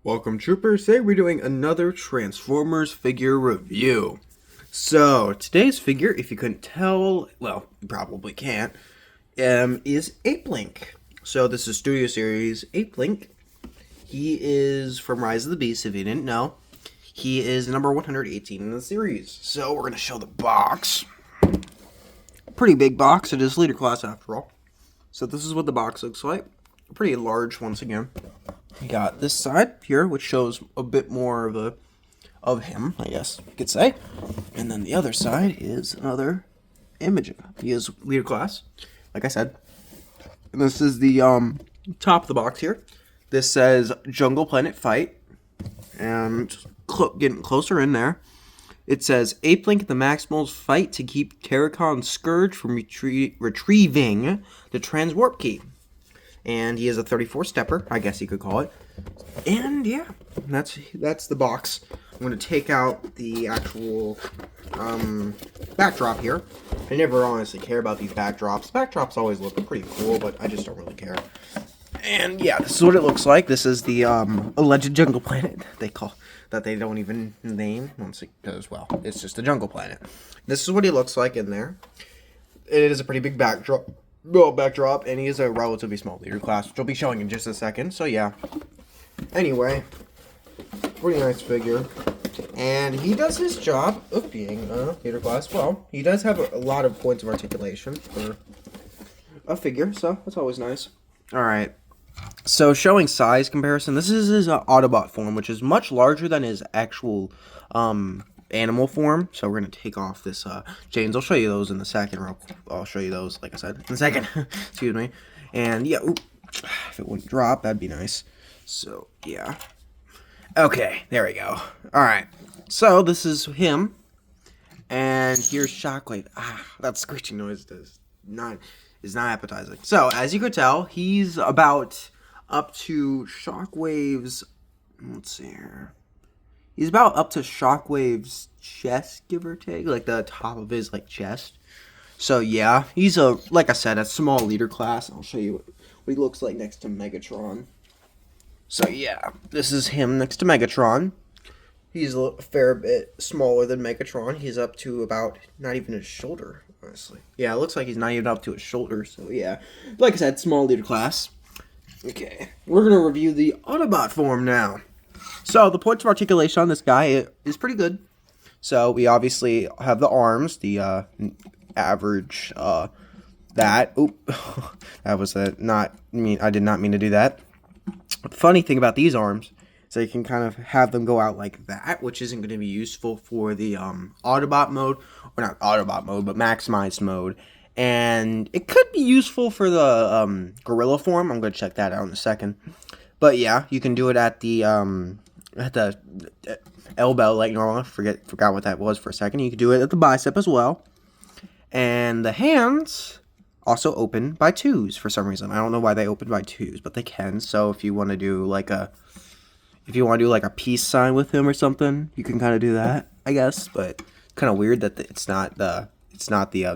Welcome, troopers. Today we're doing another Transformers figure review. So, today's figure, if you couldn't tell, well, you probably can't, is Apelinq. So, this is Studio Series Apelinq. He is from Rise of the Beast, if you didn't know. He is number 118 in the series. So, we're going to show the box. Pretty big box. It is leader class after all. So, this is what the box looks like. Pretty large, once again. We got this side here, which shows a bit more of him, I guess you could say. And then the other side is another image. He is leader class, like I said. And this is the top of the box here. This says Jungle Planet Fight. And getting closer in there, it says Apelinq the Maximals fight to keep Terracon Scourge from retrieving the Transwarp Key. And he is a 34-stepper, I guess you could call it. And yeah, that's the box. I'm going to take out the actual backdrop here. I never honestly care about these backdrops. Backdrops always look pretty cool, but I just don't really care. And yeah, this is what it looks like. This is the alleged jungle planet that they don't even name once because, well, it's just a jungle planet. This is what he looks like in there. It is a pretty big backdrop. And he is a relatively small leader class, which I'll be showing in just a second, so yeah. Anyway, pretty nice figure. And he does his job of being a leader class. Well, he does have a lot of points of articulation for a figure, so that's always nice. Alright, so showing size comparison, this is his Autobot form, which is much larger than his actual animal form. So we're going to take off this chains. I'll show you those in a second. I'll show you those, like I said, in a second. Excuse me. And yeah, if it wouldn't drop, that'd be nice. So yeah. Okay, there we go. Alright, so this is him. And here's Shockwave. That screeching noise is not appetizing. So as you could tell, he's about up to Shockwave's, let's see here. He's about up to Shockwave's chest, give or take, like the top of his chest. So yeah, he's like I said, a small leader class. I'll show you what he looks like next to Megatron. So yeah, this is him next to Megatron. He's a fair bit smaller than Megatron. He's up to about not even his shoulder, honestly. Yeah, it looks like he's not even up to his shoulder. So yeah, like I said, small leader class. Okay, we're gonna review the Autobot form now. So, the points of articulation on this guy is pretty good. So, we obviously have the arms, the average, that. Oop, that was I did not mean to do that. The funny thing about these arms is that you can kind of have them go out like that, which isn't going to be useful for the Autobot mode, or not Autobot mode, but maximized mode. And it could be useful for the gorilla form. I'm going to check that out in a second. But yeah, you can do it at the elbow like normal. Forgot what that was for a second. You can do it at the bicep as well. And the hands also open by twos for some reason. I don't know why they open by twos, but they can. So if you want to do like a peace sign with him or something, you can kind of do that, I guess. But kind of weird that it's not the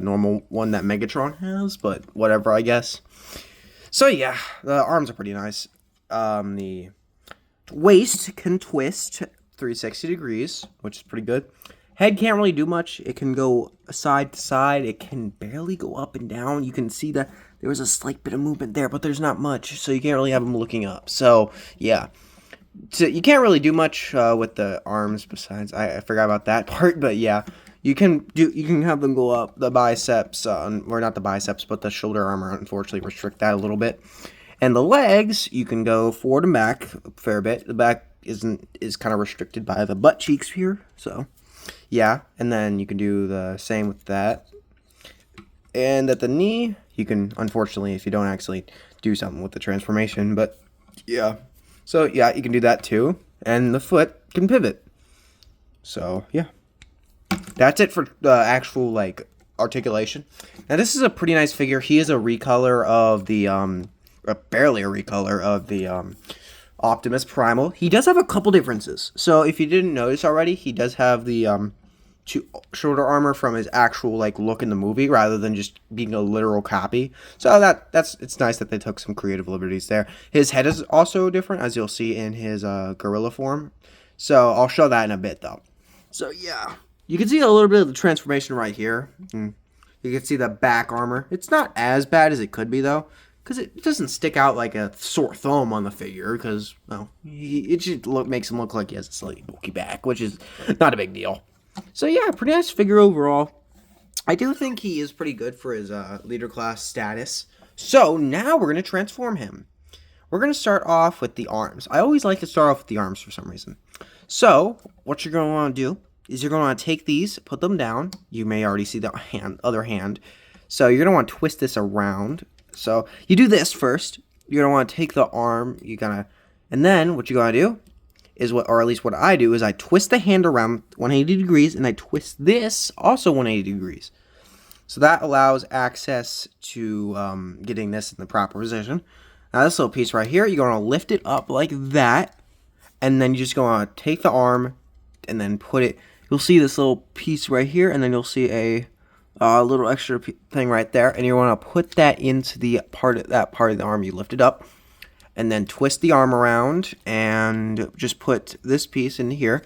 normal one that Megatron has, but whatever, I guess. So yeah, the arms are pretty nice. The waist can twist 360 degrees, which is pretty good. Head can't really do much. It can go side to side. It can barely go up and down. You can see that there was a slight bit of movement there, but there's not much, so you can't really have him looking up. So, yeah. So you can't really do much with the arms besides. I forgot about that part, but yeah. You can have them go up. The biceps, or not the biceps, but the shoulder armor, unfortunately, restrict that a little bit. And the legs, you can go forward and back a fair bit. The back is kind of restricted by the butt cheeks here. So, yeah. And then you can do the same with that. And at the knee, you can, unfortunately, if you don't actually do something with the transformation. But, yeah. So, yeah, you can do that too. And the foot can pivot. So, yeah. That's it for the actual, articulation. Now, this is a pretty nice figure. He is a recolor of the, barely a recolor of the Optimus Primal. He does have a couple differences. So if you didn't notice already, he does have the shoulder armor from his actual like look in the movie, rather than just being a literal copy. So it's nice that they took some creative liberties there. His head is also different, as you'll see in his gorilla form. So I'll show that in a bit, though. So yeah, you can see a little bit of the transformation right here. You can see the back armor. It's not as bad as it could be, though, because it doesn't stick out like a sore thumb on the figure, because, well, it just makes him look like he has a slightly bulky back, which is not a big deal. So yeah, pretty nice figure overall. I do think he is pretty good for his leader class status. So now we're going to transform him. We're going to start off with the arms. I always like to start off with the arms for some reason. So what you're going to want to do is you're going to want to take these, put them down. You may already see the other hand. So you're going to want to twist this around. So you do this first. You're going to want to take the arm. And then what you're going to do is or at least what I do, is I twist the hand around 180 degrees, and I twist this also 180 degrees. So that allows access to getting this in the proper position. Now this little piece right here, you're going to lift it up like that, and then you're just going to take the arm and then put it, you'll see this little piece right here, and then you'll see a little extra thing right there, and you want to put that into the part of the arm you lifted up, and then twist the arm around and just put this piece in here.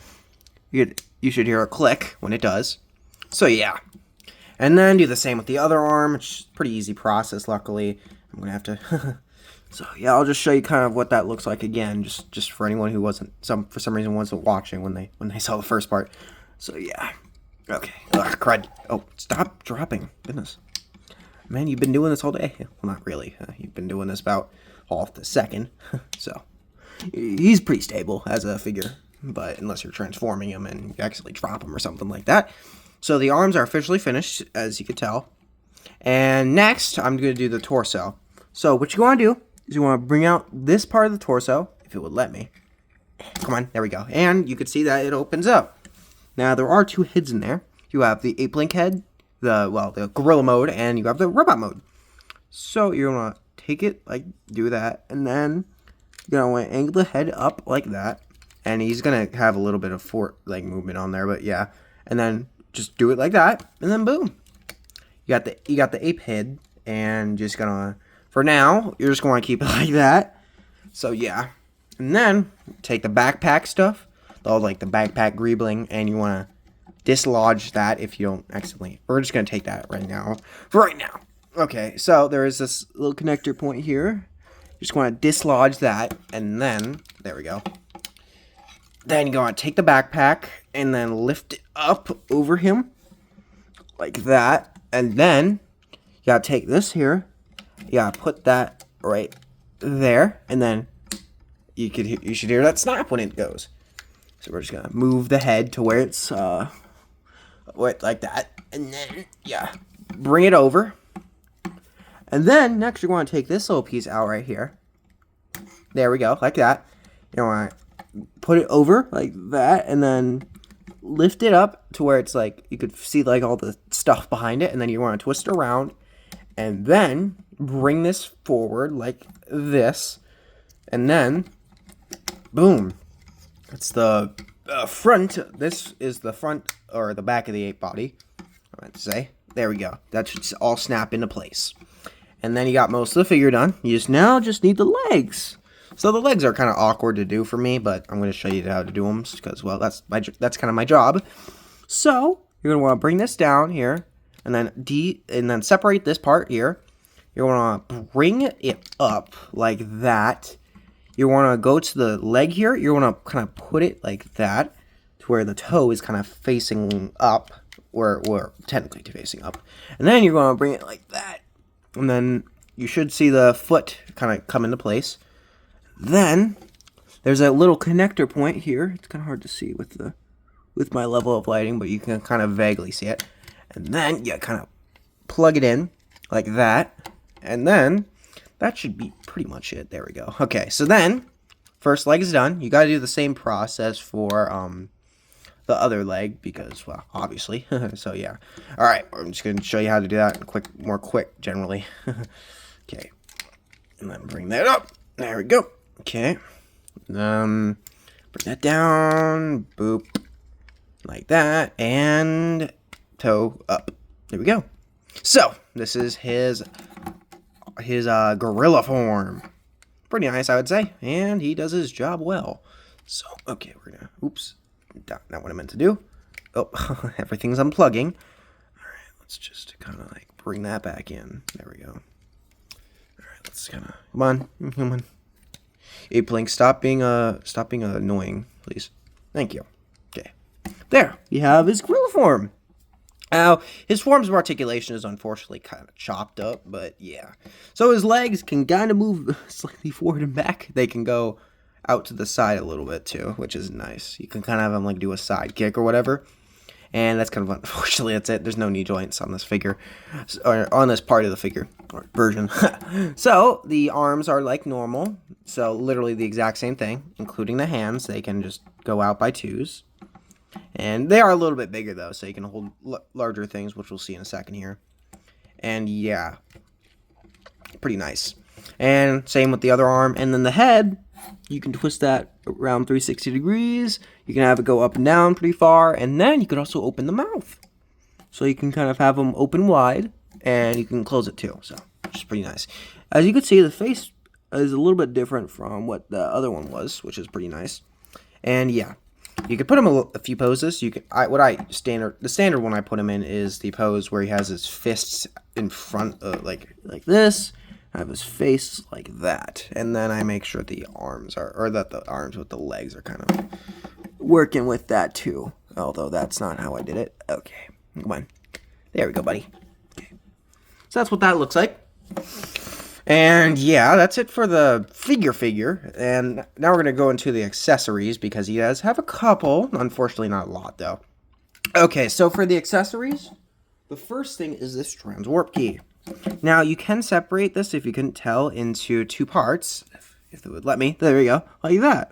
You should hear a click when it does. So yeah. And then do the same with the other arm. It's a pretty easy process, luckily. I'm going to have to... So yeah, I'll just show you kind of what that looks like again, just for anyone who for some reason wasn't watching when they saw the first part. So yeah. Okay. Ugh, crud. Oh, stop dropping. Goodness. Man, you've been doing this all day. Well, not really. You've been doing this about half the second. So he's pretty stable as a figure, but unless you're transforming him and you actually drop him or something like that. So the arms are officially finished, as you can tell. And next, I'm going to do the torso. So what you want to do is you want to bring out this part of the torso, if it would let me. Come on, there we go. And you can see that it opens up. Now, there are two heads in there. You have the Apelinq head, the gorilla mode, and you have the robot mode. So you're going to take it, do that, and then you're going to want to angle the head up like that. And he's going to have a little bit of movement on there, but yeah. And then just do it like that, and then boom. You got the ape head, and just gonna, for now, you're just going to keep it like that. So yeah. And then take the backpack stuff, the backpack greebling, and you want to dislodge that if you don't accidentally. We're just going to take that right now. For right now. Okay, so there is this little connector point here. You just want to dislodge that, and then, there we go. Then you want to take the backpack and then lift it up over him like that. And then you got to take this here. You got to put that right there. And then you should hear that snap when it goes. So we're just going to move the head to where it's like that. And then, yeah, bring it over. And then next you're going to take this little piece out right here. There we go, like that. You want to put it over like that, and then lift it up to where it's you could see all the stuff behind it, and then you want to twist it around, and then bring this forward like this, and then boom. That's the front. This is the front or the back of the ape body, I meant to say. There we go. That should all snap into place. And then you got most of the figure done. You now just need the legs. So the legs are kind of awkward to do for me, but I'm going to show you how to do them because, well, that's kind of my job. So you're going to want to bring this down here, and then separate this part here. You're going to bring it up like that. You want to go to the leg here. You want to kind of put it like that to where the toe is kind of facing up, or technically facing up. And then you're going to bring it like that, and then you should see the foot kind of come into place. Then there's a little connector point here. It's kind of hard to see with my level of lighting, but you can kind of vaguely see it. And then you kind of plug it in like that. And then that should be pretty much it. There we go. Okay, so then first leg is done. You got to do the same process for the other leg because, well, obviously. So yeah. All right, I'm just going to show you how to do that more quick generally. Okay. And then bring that up. There we go. Okay. Bring that down. Boop. like that, and toe up. There we go. So this is his gorilla form. Pretty nice, I would say, and he does his job well. So okay, we're gonna not what I meant to do. Oh, everything's unplugging. All right, let's just kind of like bring that back in. There we go. All right, let's kind of come on. Apelinq, stop being annoying, please. Thank you. Okay, there you have his gorilla form. Now, his forms of articulation is unfortunately kind of chopped up, but yeah. So his legs can kind of move slightly forward and back. They can go out to the side a little bit too, which is nice. You can kind of have him like do a side kick or whatever. And that's kind of unfortunately that's it. There's no knee joints on this figure, or on this part of the figure or version. So the arms are like normal. So literally the exact same thing, including the hands. They can just go out by twos. And they are a little bit bigger, though, so you can hold larger things, which we'll see in a second here. And, yeah, pretty nice. And same with the other arm. And then the head, you can twist that around 360 degrees. You can have it go up and down pretty far. And then you can also open the mouth. So you can kind of have them open wide, and you can close it, too. So, which is pretty nice. As you can see, the face is a little bit different from what the other one was, which is pretty nice. And, yeah. You could put him a few poses. You can the standard one I put him in is the pose where he has his fists in front of like this. I have his face like that, and then I make sure the arms that the arms with the legs are kind of working with that too. Although that's not how I did it. Okay, come on, there we go, buddy. Okay, so that's what that looks like. And yeah, that's it for the figure. And now we're going to go into the accessories because he does have a couple. Unfortunately, not a lot, though. Okay, so for the accessories, the first thing is this transwarp key. Now, you can separate this, if you couldn't tell, into two parts. If it would let me. There we go. Like that.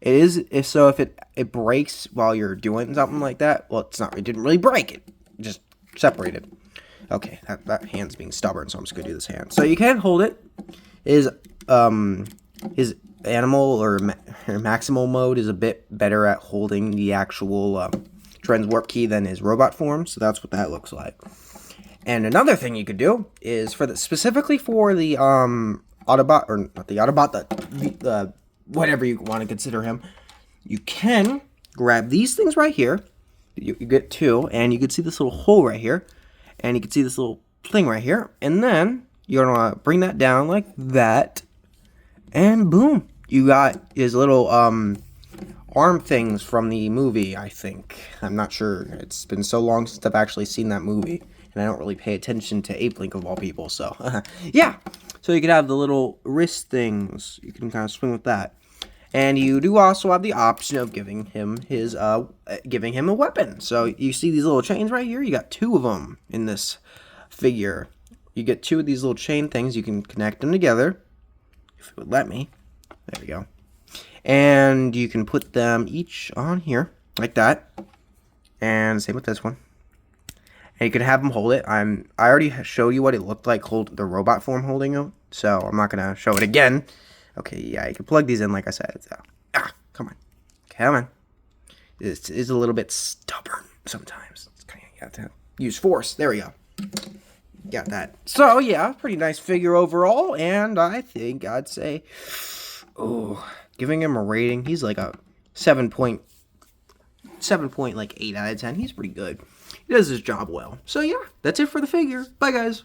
If it breaks while you're doing something like that, well, it didn't really break. It just separated. Okay, that hand's being stubborn, so I'm just going to do this hand. So you can hold it. His animal or maximal mode is a bit better at holding the actual transwarp key than his robot form, so that's what that looks like. And another thing you could do is specifically for the Autobot, or not the Autobot, the whatever you want to consider him, you can grab these things right here. You get two, and you can see this little hole right here. And you can see this little thing right here. And then you're going to bring that down like that. And boom. You got his little arm things from the movie, I think. I'm not sure. It's been so long since I've actually seen that movie. And I don't really pay attention to Apelinq of all people. So, yeah. So you can have the little wrist things. You can kind of swing with that. And you do also have the option of giving him a weapon. So you see these little chains right here? You got two of them in this figure. You get two of these little chain things. You can connect them together, if it would let me. There we go. And you can put them each on here, like that. And same with this one. And you can have them hold it. I already showed you what it looked like the robot form holding it. So I'm not going to show it again. Okay, yeah, you can plug these in like I said. So, come on. This is a little bit stubborn sometimes. It's kind of, you have to use force. There we go. Got that. So, yeah, pretty nice figure overall. And I think I'd say, giving him a rating, he's like a 7.8 out of 10. He's pretty good. He does his job well. So, yeah, that's it for the figure. Bye, guys.